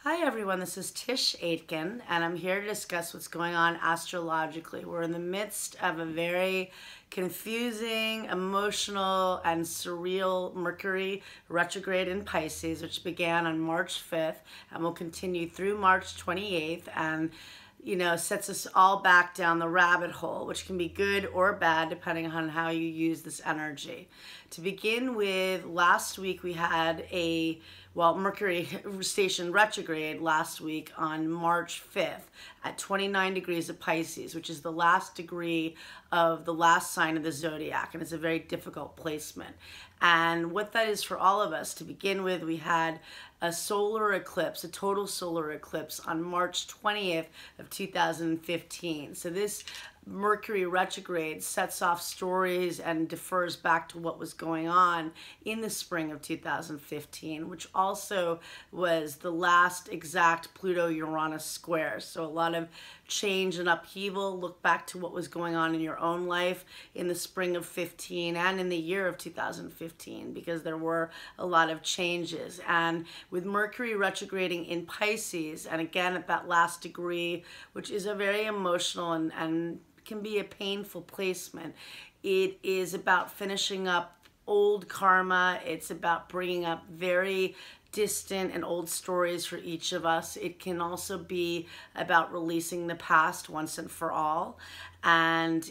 Hi everyone, this is Tish Aitken, and I'm here to discuss what's going on astrologically. We're in the midst of a very confusing, emotional, and surreal Mercury retrograde in Pisces, which began on March 5th and will continue through March 28th, and sets us all back down the rabbit hole, which can be good or bad depending on how you use this energy. To begin with, last week we had Mercury station retrograde last week on March 5th at 29 degrees of Pisces, which is the last degree of the last sign of the zodiac, and it's a very difficult placement. And what that is for all of us, to begin with, we had a solar eclipse, a total solar eclipse on March 20th of 2015. So this Mercury retrograde sets off stories and defers back to what was going on in the spring of 2015, which also was the last exact Pluto-Uranus square. So a lot of change and upheaval. Look back to what was going on in your own life in the spring of 15 and in the year of 2015, because there were a lot of changes. And with Mercury retrograding in Pisces, and again at that last degree, which is a very emotional and can be a painful placement, it is about finishing up old karma. It's about bringing up very distant and old stories for each of us. It can also be about releasing the past once and for all. And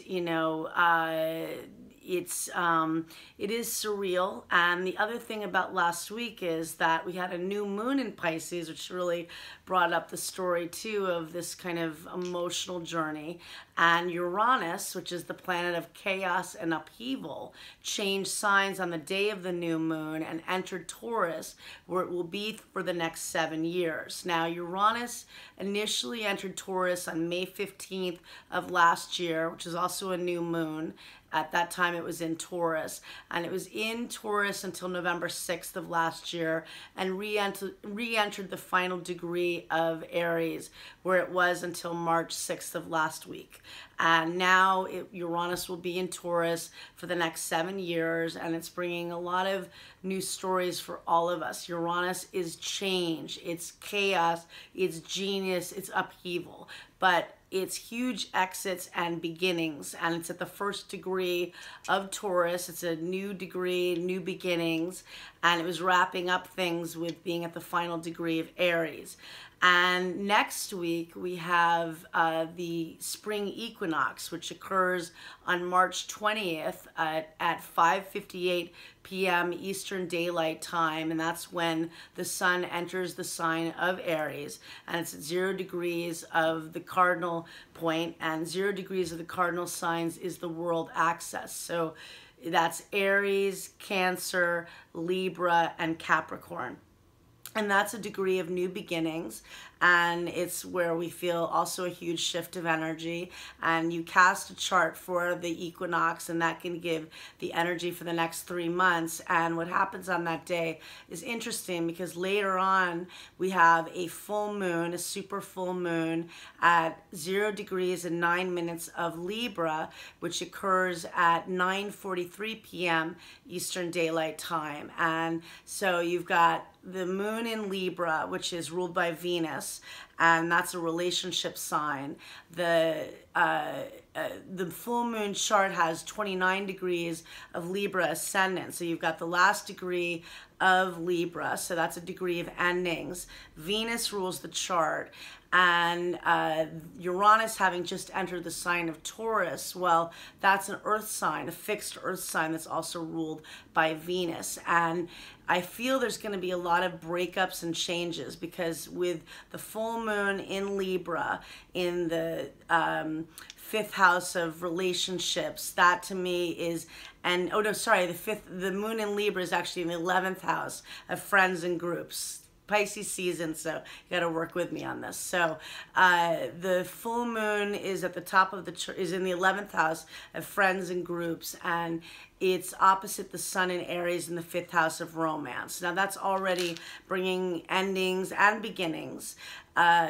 it is surreal. And the other thing about last week is that we had a new moon in Pisces, which really brought up the story too of this kind of emotional journey. And Uranus, which is the planet of chaos and upheaval, changed signs on the day of the new moon and entered Taurus, where it will be for the next 7 years. Now, Uranus initially entered Taurus on May 15th of last year, which is also a new moon. At that time, it was in Taurus, and it was in Taurus until November 6th of last year, and re-entered the final degree of Aries, where it was until March 6th of last week. And now Uranus will be in Taurus for the next 7 years, and it's bringing a lot of new stories for all of us. Uranus is change, it's chaos, it's genius, it's upheaval, but it's huge exits and beginnings, and it's at the first degree of Taurus. It's a new degree, new beginnings, and it was wrapping up things with being at the final degree of Aries. And next week we have the spring equinox, which occurs on March 20th at 5:58 p.m. Eastern Daylight Time, and that's when the sun enters the sign of Aries, and it's at 0 degrees of the cardinal point, and 0 degrees of the cardinal signs is the world axis. So that's Aries, Cancer, Libra, and Capricorn. And that's a degree of new beginnings, and it's where we feel also a huge shift of energy. And you cast a chart for the equinox, and that can give the energy for the next 3 months. And what happens on that day is interesting, because later on we have a full moon, a super full moon at 0 degrees and 9 minutes of Libra, which occurs at 9:43 p.m. Eastern Daylight Time. And so you've got the moon in Libra, which is ruled by Venus, and that's a relationship sign. The full moon chart has 29 degrees of Libra ascendant. So you've got the last degree of Libra, so that's a degree of endings. Venus rules the chart, and Uranus having just entered the sign of Taurus, well, that's an earth sign, a fixed earth sign that's also ruled by Venus. And I feel there's going to be a lot of breakups and changes, because with the full moon in Libra in the 5th house of relationships, that to me is, and oh no, sorry, the moon in Libra is actually in the 11th house of friends and groups. Pisces season, so you got to work with me on this. So the full moon is at the top of is in the 11th house of friends and groups, and it's opposite the sun in Aries in the 5th house of romance. Now that's already bringing endings and beginnings.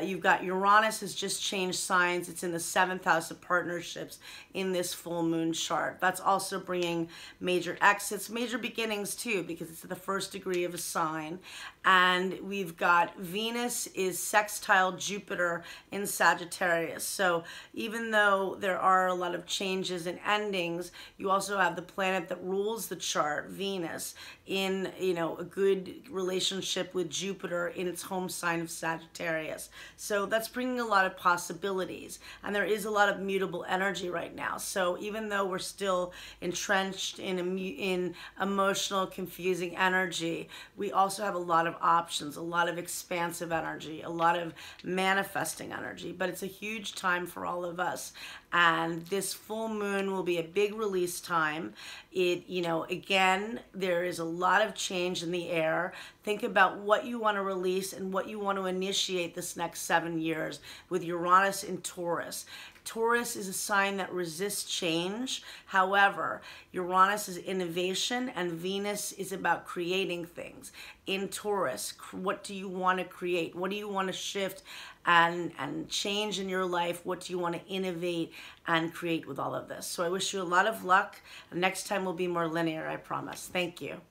You've got Uranus has just changed signs. It's in the 7th house of partnerships in this full moon chart. That's also bringing major exits, major beginnings too, because it's the 1st degree of a sign. And we've got Venus is sextile Jupiter in Sagittarius. So even though there are a lot of changes and endings, you also have the planet that rules the chart, Venus, in, you know, a good relationship with Jupiter in its home sign of Sagittarius. So that's bringing a lot of possibilities, and there is a lot of mutable energy right now. So even though we're still entrenched in emotional, confusing energy, we also have a lot of options, a lot of expansive energy, a lot of manifesting energy. But it's a huge time for all of us, and this full moon will be a big release time. It, you know, again, there is a lot of change in the air. Think about what you want to release and what you want to initiate this next 7 years with Uranus in Taurus. Taurus is a sign that resists change. However, Uranus is innovation and Venus is about creating things. In Taurus, what do you want to create? What do you want to shift and change in your life? What do you want to innovate and create with all of this? So I wish you a lot of luck. Next time will be more linear, I promise. Thank you.